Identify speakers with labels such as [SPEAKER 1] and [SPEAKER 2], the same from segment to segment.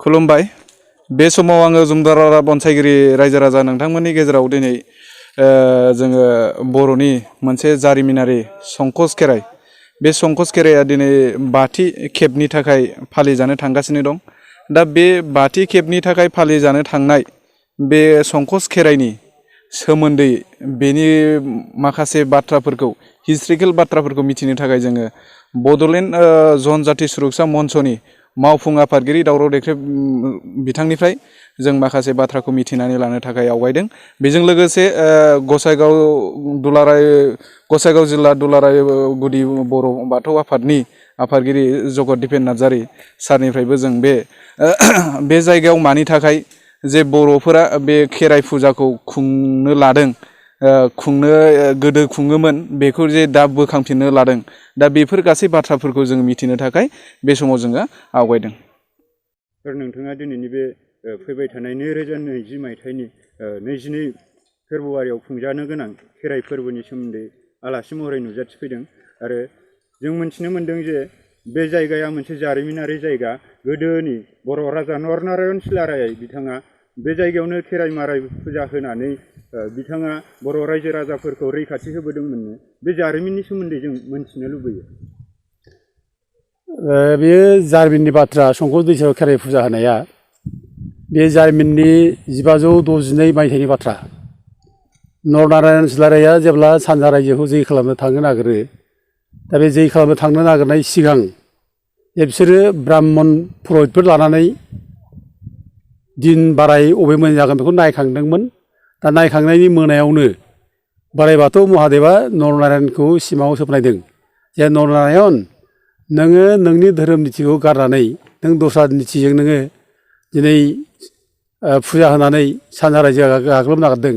[SPEAKER 1] खुलुमबाय। बे समाव आङो जुमदारारा बनसायगिरि रायजो राजा नोंथांमोननि गेजेराव दिनै जोङो बर'नि मोनसे जारिमिनारि संकस खेराइ, बे संकस खेराइया दिनै 5थि खेबनि थाखाय फालिजानो थांगासिनो दं। दा बे 5थि खेबनि थाखाय फालिजानो थांनाय बे संकस खेराइनि सोमोन्दै बेनि माखासे बाथ्राफोरखौ, हिस्ट्रिकेल बाथ्राफोरखौ मिथिनो थाखाय जोङो बड'लेण्ड जनजाति सुरक्षा मन्चनि मावफुं आफादगिरि दावराव देख्रेब बिथांनिफ्राय जों माखासे बाथ्राखौ मिथिनानै लानो थाखाय आवगायदों। बेजों लोगोसे गसाइगाव जिल्ला दुलाराय गुदि बर' बाथौ आफादनि आफादगिरि जगत दिपेन नार्जारि सारनिफ्रायबो जों बे जायगायाव मानि थाखाय जे बर'फोरा बे खेराइ फुजाखौ खुंनो लादों, गोदो खुङोमोन, बेखौ जे दा बोखांफिननो लादों, दा बेफोर गासै बाथ्राफोरखौ जों मिथिनो थाखाय बे समाव जोङो आवगायदों।
[SPEAKER 2] नोंथाङा दिनैनि बे फैबाय थानाय 2020 मायथाइनि 22 फेब्रुवारियाव खुंजानो गोनां खेराइ फोरबोनि सोमोन्दै आलासि महरै नुजाथिफैदों आरो जों मिथिनो मोन्दों जे बे जायगाया मोनसे जारिमिनारि जायगा। गोदोनि बर' राजा नरनारायण सिलाराय बिथाङा बे जायगायावनो खेराइ माराइ फुजा होनानै बिथाङा बर' रायजो राजाफोरखौ रैखाथि होबोदोंमोननो। बे जारिमिननि सोमोन्दै जों मोनथिनो लुबैयो।
[SPEAKER 3] बेयो जारिमिननि बाथ्रा। संकस दैसायाव खेराइ फुजा होनाया बे जारिमिननि 1562 मायथाइनि बाथ्रा। नरनारायण सिलाराया जेब्ला सानजा रायजोखौ जै खालामनो थांनो नागिरो, दा बे जै खालामनो थांनो नागिरनाय सिगां बिसोरो ब्राह्मण पुरहितफोर लानानै दिन बाराय अबे मोजां जागोन बेखौ नायखांदोंमोन। दा नायखांनायनि मोनायावनो बोराइ बाथौ महादेबआ नरनारायणखौ सिमाङाव सोपनायदों जे नरनारायण, नोङो नोंनि धोरोम नितिखौ गारनानै नों दस्रा नितिजों नोङो दिनै फुजा होनानै सानजा रायजो गाग्लोबनो नागिरदों।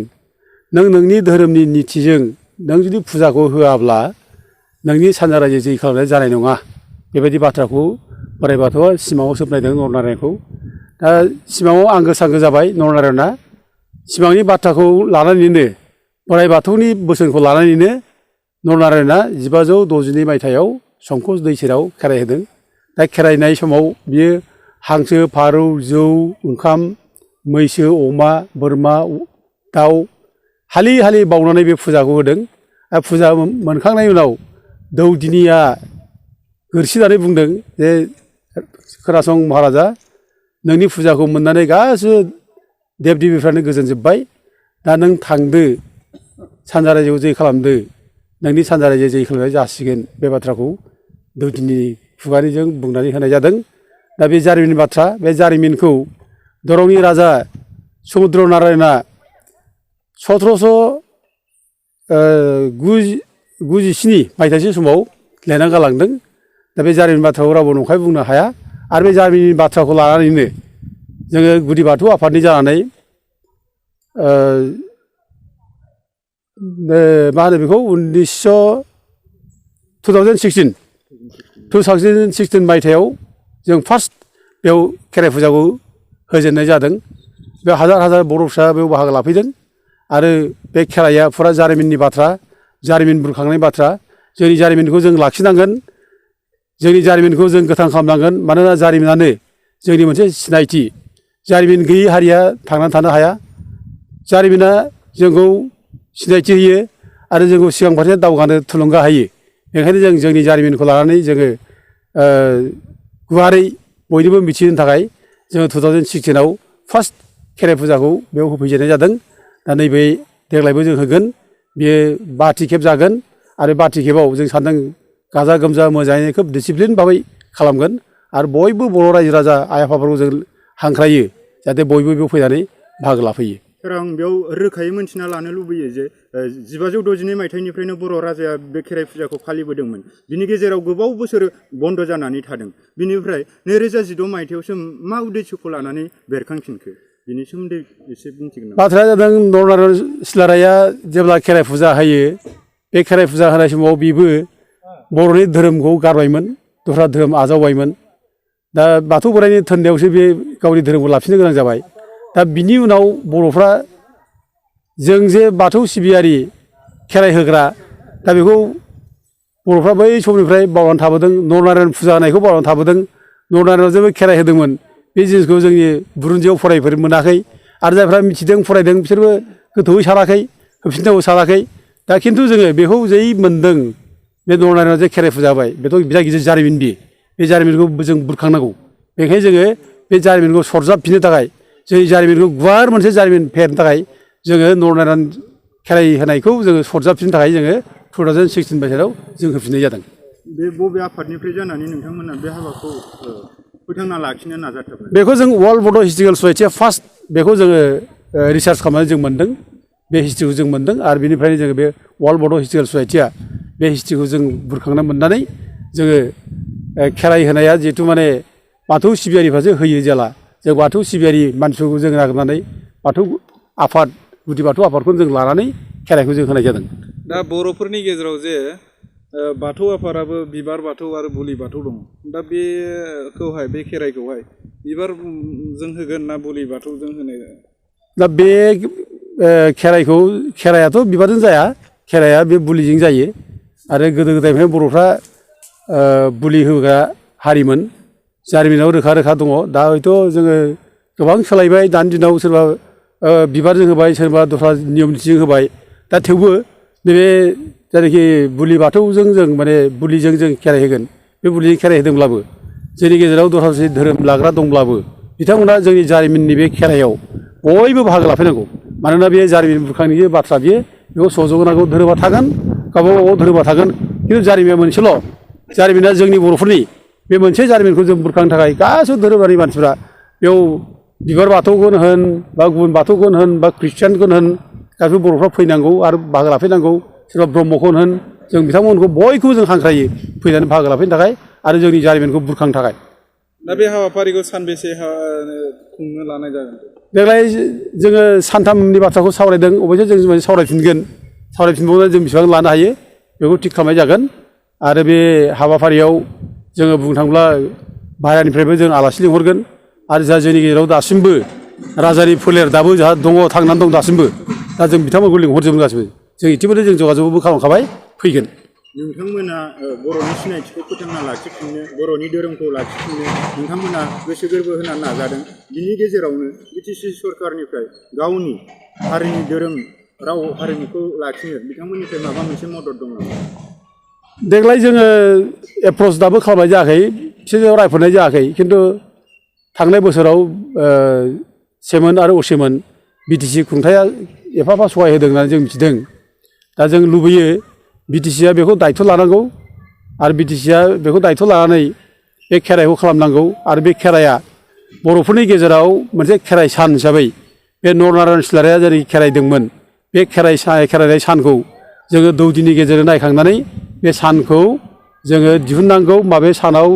[SPEAKER 3] नों नोंनि धोरोमनि नितिजों नों जुदि फुजाखौ होआब्ला नोंनि सानजा रायजो जै खालामनाय जानाय नङा। बेबायदि बाथ्राखौ बोराइ बाथौआ सिमाङाव सोपनायदों नरनारायणखौ। दा सिमाङाव आंगो सांगो जाबाय नरनारायणआ। सिमांनि बाथ्राखौ लानानैनो, बोराइ बाथौनि बोसोनखौ लानानैनो नरनारायणआ 1562 मायथाइयाव संकस दै सेराव खेराइ होदों। दा खेराइनाय समाव बियो हांसो, फारौ, जौ, ओंखाम, मैसो, अमा, बोरमा, दाउ हालि हालि बावनानै बे फुजाखौ होदों। दा फुजा मोनखांनायनि उनाव दौदिनिया गोरसिनानै बुंदों जे खोनासं महाराजा, नोंनि फुजाखौ मोननानै गासिबो देब देबिफ्रानो गोजोनजोब्बाय। दा नों थांदो, सानजा रायजोआव जै खालामदो, नोंनि सानजा रायजो जै खालामनाय जासिगोन। बे बाथ्राखौ दौदिनि खुगानिजों बुंनानै होनाय जादों। दा बे जारिमिननि बाथ्रा। बे जारिमिनखौ दरंनि राजा समुद्र नारायणआ 1797 मायथाइसो समाव लिरना गालांदों। दा बे जारिमिन बाथ्राखौ रावबो नंखाय बुंनो हाया। आरो बे जारिमिननि बाथ्राखौ लानानैनो जोङो गुदि बाथौ आफादनि जानानै मा होनो बेखौ 2016 मायथाइयाव जों फार्स्ट बेयाव खेराइ फुजाखौ होजेननाय जादों। बेयाव हाजार हाजार बर' फिसा बेयाव बाहागो लाफैदों। आरो बे खेराइया फुरा जारिमिननि बाथ्रा, जारिमिन बुरखांनाय बाथ्रा। जोंनि जारिमिनखौ जों लाखिनांगोन, जोंनि जारिमिनखौ जों गोथां खालामनांगोन। मानोना जारिमिनानो जोंनि मोनसे सिनायथि। जारिमिन गैयै हारिया थांनानै थानो हाया। जारिमिना जोंखौ सिनायथि होयो आरो जोंखौ सिगां फारसे दावगानो थुलुंगा होयो। बेनिखायनो जों जोंनि जारिमिनखौ लानानै जोङो गुवारै बयनोबो मिथिहोनो थाखाय जोङो 2016आव फार्स्ट खेराइ फुजाखौ बेयाव होफैजेननाय जादों। दा नैबे देग्लायबो जों होगोन। बेयो 5थि खेब जागोन आरो 5थि खेबाव जों सानदों गाजा गोमजा मोजाङै खोब डिसिप्लिन भाबै खालामगोन। आरो बयबो बर' रायजो राजा आइ आफाफोरखौ जों हांख्रायो जाहाथे बयबो बेयाव फैनानै बाहागो लाफैयो।
[SPEAKER 2] सार, आं बेयाव रोखायै मोनथिना लानो लुबैयो जे 1562 मायथाइनिफ्रायनो बर' राजाया बे खेराइ फुजाखौ फालिबोदोंमोन। बिनि गेजेराव गोबाव बोसोर बन्द जानानै थादों। बिनिफ्राय 2016 मायथाइयावसो मा उद्देश्यखौ लानानै बेरखांफिनखो, बिनि सोमोन्दै एसे बुंथिगोन नामा?
[SPEAKER 3] बाथ्राया जादों नरनारायण सिलाराया जेब्ला खेराइ फुजा होयो, बे खेराइ फुजा होनाय समाव बिबो बर'नि धोरोमखौ गारबायमोन, दस्रा धोरोम आजावबायमोन। दा बाथौ बोराइनि थोननायावसो बे गावनि धोरोमखौ लाफिननो गोनां जाबाय। दा बिनि उनाव बर'फ्रा जों जे बाथौ सिबियारि खेराइ होग्रा, दा बेखौ बर'फ्रा बै समनिफ्राय बावनानै थाबोदों। नरनारायण फुजा होनायखौ बावनानै थाबोदों। नरनारायणआव जेबो खेराइ होदोंमोन बे जिनिसखौ जोंनि बुरुन्जियाव फरायफोर मोनाखै आरो जायफ्रा मिथिदों फरायदों बिसोरबो गोथौयै सानाखै होफिननांगौ सानाखै दा खिन्थु जोङो बेखौ जै मोन्दों बे नरनारायणआव जे खेराइ फुजा जाबाय बेथ' बिराद गिदिर जारिमिन बे जारिमिनखौ जों बुरखांनांगौ बेनिखायनो जोङो बे जारिमिनखौ सरजाबफिननो थाखाय जोंनि जारिमिनखौ गुवार मोनसे जारिमिन फेहेरनो थाखाय जोङो नरनारायण खेराइ होनायखौ जोङो सरजाबफिननो थाखाय जोङो 2016 मायथाइयाव जों होफिननाय जादों।
[SPEAKER 2] बे बबे आफादनिफ्राय जानानै नोंथांमोना बे हाबाखौ फोथांना लाखिनो नाजाथाबदों?
[SPEAKER 3] बेखौ जों वर्ल्ड बड' हिस्टरिकेल ससाइटिया फार्स्ट बेखौ जोङो रिसार्च खालामनानै जों मोन्दों बे हिस्ट्रिखौ जों मोन्दों आरो बेनिफ्रायनो जोङो बे वर्ल्ड बड' हिस्टरिकेल ससाइटिया बे हिस्ट्रिखौ जों बुरखांना मोननानै जोङो खेराइ होनाया जिहेथु माने बाथौ सिबियारिफ्रासो होयो जेला जों बाथौ सिबियारि मानसिफोरखौ जों नागिरनानै बाथौ आफाद गुदि बाथौ आफादखौ जों लानानै खेराइखौ जों होनाय जादों।
[SPEAKER 1] दा बर'फोरनि गेजेराव जे बाथौ आफादाबो बिबार बाथौ आरो बुलि बाथौ दं दा बेखौहाय बे खेराइखौहाय बिबारजों होगोन ना बुलि बाथौजों होनाय?
[SPEAKER 3] दा बे खेराइयाथ' बिबारजों जाया खेराइया बे बुलिजों जायो आरो गोदो गोदायनिफ्रायनो बर'फ्रा बुलि होग्रा हारिमोन जारिमिनाव रोखा रोखा दङ दा हयथ' जोङो गोबां सोलायबाय दानि दिनाव सोरबा बिबारजों होबाय सोरबा दस्रा नियम निथिजों होबाय दा थेवबो नैबे जायनाखि बुलि बाथौजों जों माने बुलिजों जों खेराइ होगोन बे बुलिजों खेराइ होदोंब्लाबो जोंनि गेजेराव दस्रा धोरोम लाग्रा दंब्लाबो बिथांमोना जोंनि जारिमिननि बे खेराइयाव बयबो बाहागो लाफैनांगौ मानोना बे जारिमिन बुरखांनायनि बाथ्रा बेखौ सहजोबनांगौ धोरोमा थागोन गावबा गाव धोरोमा थागोन खिन्थु जारिमिना मोनसेल' जारिमिना जोंनि बर'फोरनि बे मोनसे जारिमिनखौ जों बुरखांनो थाखाय गासैबो धोरोमारि मानसिफ्रा बेयाव बिबार बाथौखौनो होन बा गुबुन बाथौखौनो होन बा ख्रिस्टियानखौनो होन गासैबो बर'फ्रा फैनांगौ आरो बाहागो लाफैनांगौ सोरबा ब्रह्मखौनो होन जों बिथांमोनखौ बयखौबो जों हांख्रायो फैनानै बाहागो लाफैनो थाखाय आरो जोंनि जारिमिनखौ बुरखांनो थाखाय।
[SPEAKER 1] दा बे हाबाफारिखौ सानबेसे खुंनो लानाय जागोन?
[SPEAKER 3] देग्लाय जोङो सानथामनि बाथ्राखौ सावरायदों अबयसे जों सावरायफिनबावनानै जों बेसेबां लानो हायो बेखौ थिग खालामनाय जागोन आरो बे हाबाफारियाव जोङो बुंनो थाङोब्ला बाहेरानिफ्रायबो जों आलासि लिंहरगोन आरो जा जोंनि गेजेराव दासिमबो राजानि फोलेर दाबो जोंहा दङ थांनानै दं दासिमबो दा जों बिथांमोनखौ लिंहरजोबगोन गासिबो जों इतिमধ্যे जों जगाजगबो खालामखाबाय फैगोन।
[SPEAKER 2] नोंथांमोना बर'नि सिनायथिखौ फोथांना लाखिफिननो बर'नि धोरोमखौ लाखिफिननो नोंथांमोना गोसो गोरबो होना नाजादों बिनि गेजेरावनो बिटिसि सरकारनिफ्राय गावनि हारिनि धोरोम राव हारिमुखौ लाखिनो बिथांमोननिफ्राय माबा मोनसे मदद दं नामा?
[SPEAKER 3] देग्लाय जोङो एप्रच दाबो खालामनाय जायाखै बिसोरजों रायफोरनाय जायाखै खिन्थु थांनाय बोसोराव सेमोन आरो असेमोन बिटिसि खुंथाया एफा सहाय होदों होननानै जों मिथिदों दा जों लुबैयो बिटिसिआ बेखौ दायथ' लानांगौ आरो बिटिसिआ बेखौ दायथ' लानानै बे खेराइखौ खालामनांगौ आरो बे खेराइया बर'फोरनि गेजेराव मोनसे खेराइ सान हिसाबै बे नरनारायण सिलारिया जेरै खेराइदोंमोन बे खेराइनाय सानखौ जोङो दौदिनि गेजेरजों नायखांनानै बे सानखौ जोङो दिहुननांगौ माबे सानाव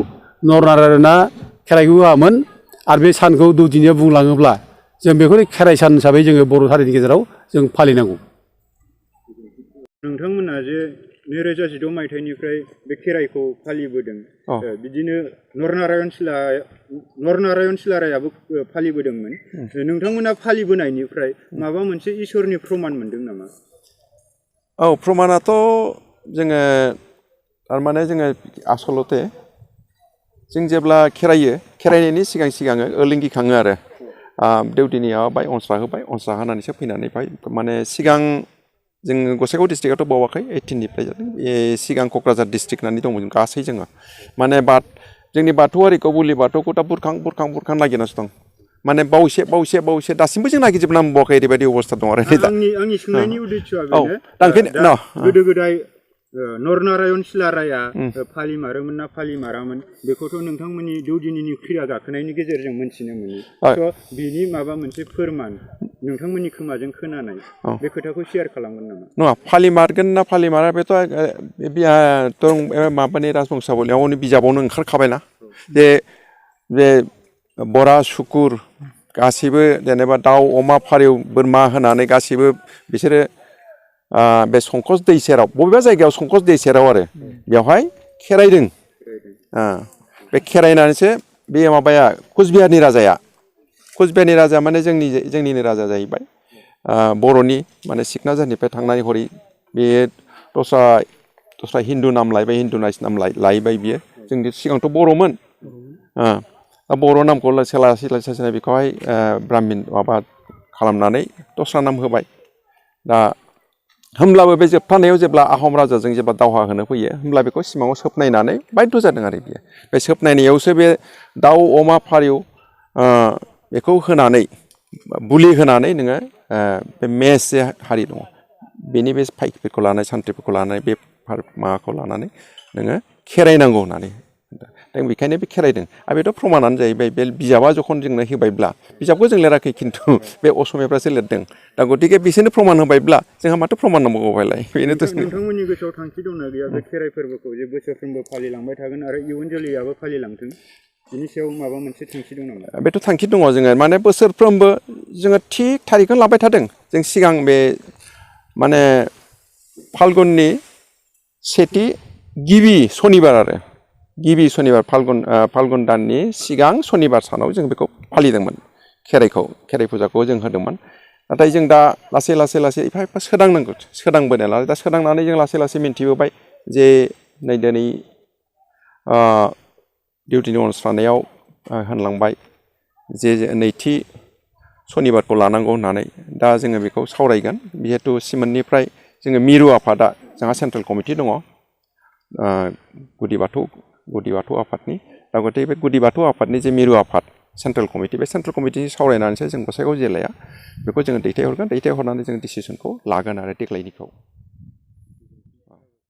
[SPEAKER 3] नरनारायणआ खेराइखौ होआमोन आरो बे सानखौ दौदिनिया बुंलाङोब्ला जों बेखौनो खेराइ सान हिसाबै जोङो बर' हारिनि गेजेराव जों फालिनांगौ।
[SPEAKER 2] नोंथांमोना जे 2016 मायथाइनिफ्राय बे खेराइखौ फालिबोदों बिदिनो नरनारायण सिलारायाबो फालिबोदोंमोन नोंथांमोना फालिबोनायनिफ्राय माबा मोनसे इसोरनि प्रमान मोनदों नामा?
[SPEAKER 4] औ प्रमानाथ' जोङो थारमाने जोङो आसलते जों जेब्ला खेराइनायनि सिगां ओलोंगिखाङो आरो देउदिनिया बाय अनस्रा होनानैसो फैनानै माने सिगां जोङो गसाइगाव डिस्ट्रिक्टआथ' बावाखै 18निफ्राय जादों सिगां क'क्राझार डिस्ट्रिक्ट होननानै दंमोन गासै जोङो माने जोंनि बाथौआरिखौ बुलि बाथौखौ दा बुरखां नागिरनासो दं माने बावसे दासिमबो जों नागिरजोबना मोनबावाखै ओरैबायदि अबस्था दं आरो
[SPEAKER 2] आंनि सोंनायनि उद्देश्यआ बेनो गोदो गोदाय नरनारायण सिलाराया फालिमारोमोन ना फालिमारामोन बेखौथ' नोंथांमोननि दौदिनिनि खैरा गाखोनायनि गेजेरजों मोनथिनो मोनो स' बिनि माबा मोनसे फोरमान नोंथांमोननि खोमाजों खोनानाय बे खोथाखौ शेयार खालामगोन नामा?
[SPEAKER 4] नङा फालिमारगोन ना फालिमारा बेथ' माबानि राजबंसावलियावनो बिजाबावनो ओंखारखाबायना जे बे बरा सुकुर गासैबो जेनेबा दाउ अमा फारौ बोरमा होनानै गासैबो बिसोरो बे संकस दै सेराव बबेबा जायगायाव संकस दै सेराव आरो बेवहाय खेराइदों बे खेराइनानैसो बे माबाया कुचबिहारनि राजाया माने जोंनिनो राजा जाहैबाय बर'नि माने सिकनाझारनिफ्राय थांनानै हरै बे दस्रा हिन्दु नाम लायबाय हिन्दु नाम लायबाय बियो जोंनि सिगांथ' बर'मोन बर' नामखौ लासै लासै बेखौहाय ब्राह्मिन माबा खालामनानै दस्रा नाम होबाय दा होमब्लाबो बे जोबथानायाव जेब्ला आहम राजाजों जेब्ला दावहा होनो फैयो होमब्ला बेखौ सिमाङाव सोबनायनानै बायध' जादों आरो बियो बे सोबनायनायावसो बे दाउ अमा फारौ बेखौ होनानै बुलि होनानै नोङो बे मेस जे हारि दङ बेनि बे फाइकफोरखौ लानानै सान्थ्रिफोरखौ लानानै बे माबाखौ लानानै नोङो खेरायनांगौ होननानै दा बेखायनो बे खेरायदों आरो बेथ' प्रमानानो जाहैबाय बे बिजाबा जखन जोंनो होबायब्ला बिजाबखौ जों लिराखै खिन्थु बे असमियाफ्रासो लिरदों दा गतिके बिसोरनो प्रमान होबायब्ला जोंहा माथो प्रमान नांबावगौलाय बेनोथ'
[SPEAKER 2] नोंथांमोननि गोसोआव थांखि दंना गैया बे खेराइ फोरबोखौ जे बोसोरफ्रोमबो फालिलांबाय थागोन आरो इयुन जोलैयाबो फालिलांथों बिनि सायाव माबा मोनसे थांखि दं नामा
[SPEAKER 4] बेथ' थांखि दङ जोङो माने बोसोरफ्रोमबो जोङो थिग थारिखखौनो लाबाय थादों जों सिगां बे माने फाल्गुननि सेथि गिबि सनिबार आरो गिबि सनिबार फाल्गुन दाननि सिगां सनिबार सानाव जों बेखौ फालिदोंमोन खेराइ फुजाखौ जों होदोंमोन नाथाय जों दा लासै एफा सोदांबोनाय नालाय दा सोदांनानै जों लासै मिन्थिबोबाय जे नै दिनै डिउटिनि अनुस्रानायाव होनलांबाय जे नैथि सनिबारखौ लानांगौ होननानै दा जोङो बेखौ सावरायगोन जिहेतु सिमोननिफ्राय जोङो मिरु आफादा जोंहा सेन्ट्रेल कमिटि दङ गुदि बाथौ आफादनि दा गतिके बे गुदि बाथौ आफादनि जे मिरु आफाद सेन्ट्रेल कमिटि बे सेन्ट्रेल कमिटि सावरायनानैसो जों गसाइगाव जिल्लाया बेखौ जोङो दैथायहरनानै जों डिसिसनखौ लागोन आरो देग्लायनिखौ